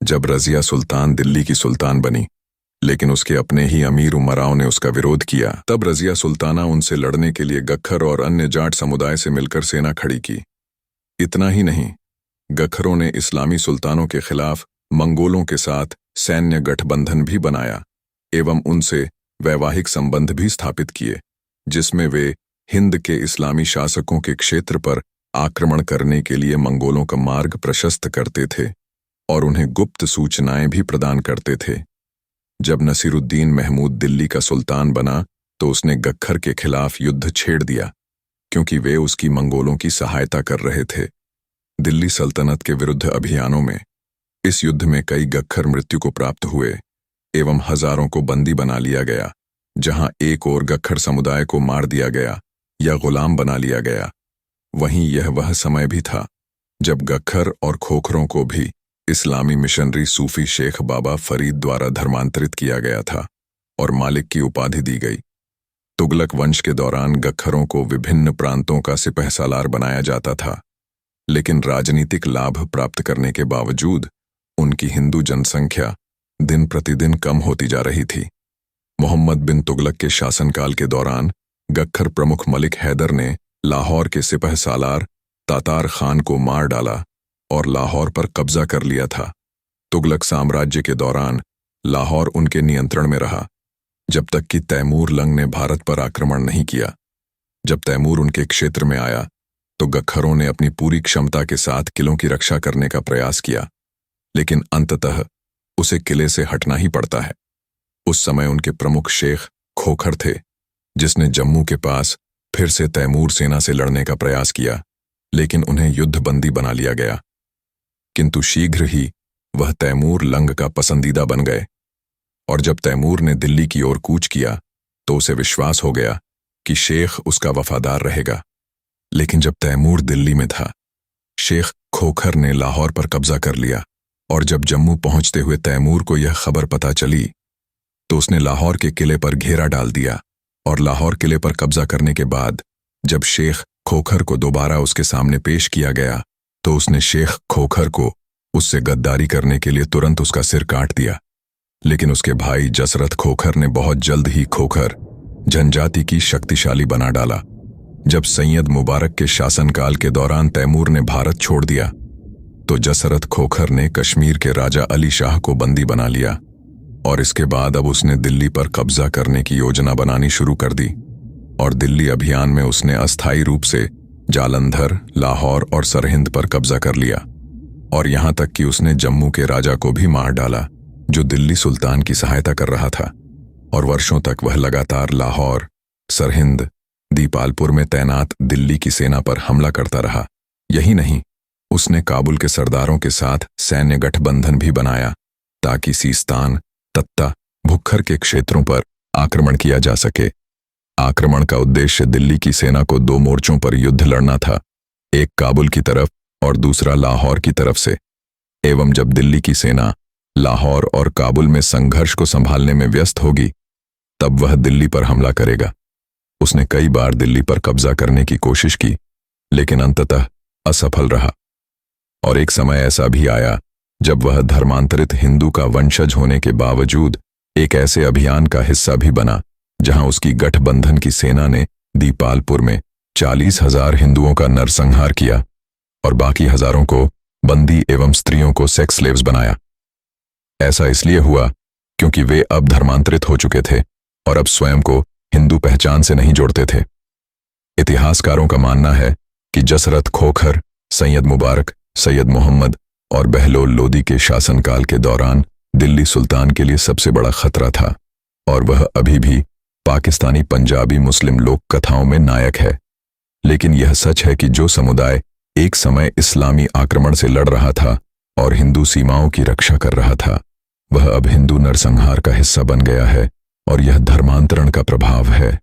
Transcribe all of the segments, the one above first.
जब रजिया सुल्तान दिल्ली की सुल्तान बनी, लेकिन उसके अपने ही अमीर उमराओं ने उसका विरोध किया। तब रजिया सुल्ताना उनसे लड़ने के लिए गख्खर और अन्य जाट समुदाय से मिलकर सेना खड़ी की। इतना ही नहीं, गख्खरों ने इस्लामी सुल्तानों के खिलाफ मंगोलों के साथ सैन्य गठबंधन भी बनाया एवं उनसे वैवाहिक संबंध भी स्थापित किए, जिसमें वे हिंद के इस्लामी शासकों के क्षेत्र पर आक्रमण करने के लिए मंगोलों का मार्ग प्रशस्त करते थे और उन्हें गुप्त सूचनाएं भी प्रदान करते थे। जब नसीरुद्दीन महमूद दिल्ली का सुल्तान बना तो उसने गख्खर के खिलाफ युद्ध छेड़ दिया, क्योंकि वे उसकी मंगोलों की सहायता कर रहे थे। दिल्ली सल्तनत के विरुद्ध अभियानों में इस युद्ध में कई गख्खर मृत्यु को प्राप्त हुए एवं हजारों को बंदी बना लिया गया। जहां एक ओर गख्खर समुदाय को मार दिया गया या गुलाम बना लिया गया, वहीं यह वह समय भी था जब गख्खर और खोखरों को भी इस्लामी मिशनरी सूफी शेख बाबा फरीद द्वारा धर्मांतरित किया गया था और मालिक की उपाधि दी गई। तुगलक वंश के दौरान गख्खरों को विभिन्न प्रांतों का सिपहसालार बनाया जाता था, लेकिन राजनीतिक लाभ प्राप्त करने के बावजूद उनकी हिंदू जनसंख्या दिन प्रतिदिन कम होती जा रही थी। मोहम्मद बिन तुगलक के शासनकाल के दौरान गख्खर प्रमुख मलिक हैदर ने लाहौर के सिपहसालार तातार खान को मार डाला और लाहौर पर कब्जा कर लिया था। तुगलक साम्राज्य के दौरान लाहौर उनके नियंत्रण में रहा, जब तक कि तैमूर लंग ने भारत पर आक्रमण नहीं किया। जब तैमूर उनके क्षेत्र में आया तो गख्खरों ने अपनी पूरी क्षमता के साथ किलों की रक्षा करने का प्रयास किया, लेकिन अंततः उसे किले से हटना ही पड़ता है। उस समय उनके प्रमुख शेख खोखर थे, जिसने जम्मू के पास फिर से तैमूर सेना से लड़ने का प्रयास किया, लेकिन उन्हें युद्धबंदी बना लिया गया। किंतु शीघ्र ही वह तैमूर लंग का पसंदीदा बन गए और जब तैमूर ने दिल्ली की ओर कूच किया तो उसे विश्वास हो गया कि शेख उसका वफादार रहेगा। लेकिन जब तैमूर दिल्ली में था, शेख खोखर ने लाहौर पर कब्जा कर लिया और जब जम्मू पहुंचते हुए तैमूर को यह खबर पता चली तो उसने लाहौर के किले पर घेरा डाल दिया और लाहौर किले पर कब्जा करने के बाद जब शेख खोखर को दोबारा उसके सामने पेश किया गया तो उसने शेख खोखर को उससे गद्दारी करने के लिए तुरंत उसका सिर काट दिया। लेकिन उसके भाई जसरत खोखर ने बहुत जल्द ही खोखर जनजाति की शक्तिशाली बना डाला। जब सैयद मुबारक के शासनकाल के दौरान तैमूर ने भारत छोड़ दिया तो जसरत खोखर ने कश्मीर के राजा अली शाह को बंदी बना लिया और इसके बाद अब उसने दिल्ली पर कब्जा करने की योजना बनानी शुरू कर दी और दिल्ली अभियान में उसने अस्थायी रूप से जालंधर, लाहौर और सरहिंद पर कब्जा कर लिया और यहां तक कि उसने जम्मू के राजा को भी मार डाला, जो दिल्ली सुल्तान की सहायता कर रहा था। और वर्षों तक वह लगातार लाहौर, सरहिंद, दीपालपुर में तैनात दिल्ली की सेना पर हमला करता रहा। यही नहीं, उसने काबुल के सरदारों के साथ सैन्य गठबंधन भी बनाया ताकि सीस्तान, तत्ता, भुक्खर के क्षेत्रों पर आक्रमण किया जा सके। आक्रमण का उद्देश्य दिल्ली की सेना को दो मोर्चों पर युद्ध लड़ना था, एक काबुल की तरफ और दूसरा लाहौर की तरफ से। एवं जब दिल्ली की सेना लाहौर और काबुल में संघर्ष को संभालने में व्यस्त होगी, तब वह दिल्ली पर हमला करेगा। उसने कई बार दिल्ली पर कब्जा करने की कोशिश की, लेकिन अंततः असफल रहा। और एक समय ऐसा भी आया जब वह धर्मांतरित हिंदू का वंशज होने के बावजूद एक ऐसे अभियान का हिस्सा भी बना जहां उसकी गठबंधन की सेना ने दीपालपुर में 40,000 हिंदुओं का नरसंहार किया और बाकी हजारों को बंदी एवं स्त्रियों को सेक्स स्लेव्स बनाया। ऐसा इसलिए हुआ क्योंकि वे अब धर्मांतरित हो चुके थे और अब स्वयं को हिंदू पहचान से नहीं जोड़ते थे। इतिहासकारों का मानना है कि जसरत खोखर, सैयद मुबारक, सैयद मोहम्मद और बहलोल लोदी के शासनकाल के दौरान दिल्ली सुल्तान के लिए सबसे बड़ा खतरा था और वह अभी भी पाकिस्तानी पंजाबी मुस्लिम लोक कथाओं में नायक है। लेकिन यह सच है कि जो समुदाय एक समय इस्लामी आक्रमण से लड़ रहा था और हिंदू सीमाओं की रक्षा कर रहा था, वह अब हिंदू नरसंहार का हिस्सा बन गया है और यह धर्मांतरण का प्रभाव है।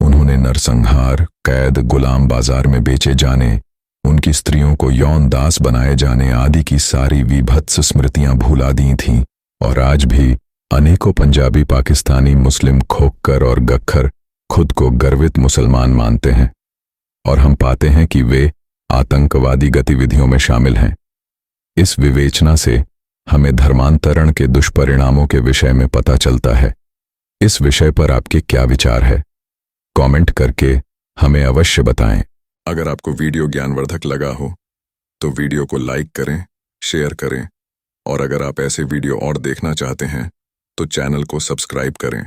उन्होंने नरसंहार, कैद, गुलाम बाजार में बेचे जाने, उनकी स्त्रियों को यौन दास बनाए जाने आदि की सारी विभत्स स्मृतियां भुला दी थीं और आज भी अनेकों पंजाबी पाकिस्तानी मुस्लिम खोखर और गख्खर खुद को गर्वित मुसलमान मानते हैं और हम पाते हैं कि वे आतंकवादी गतिविधियों में शामिल हैं। इस विवेचना से हमें धर्मांतरण के दुष्परिणामों के विषय में पता चलता है। इस विषय पर आपके क्या विचार है? कमेंट करके हमें अवश्य बताएं। अगर आपको वीडियो ज्ञानवर्धक लगा हो तो वीडियो को लाइक करें, शेयर करें और अगर आप ऐसे वीडियो और देखना चाहते हैं तो चैनल को सब्सक्राइब करें।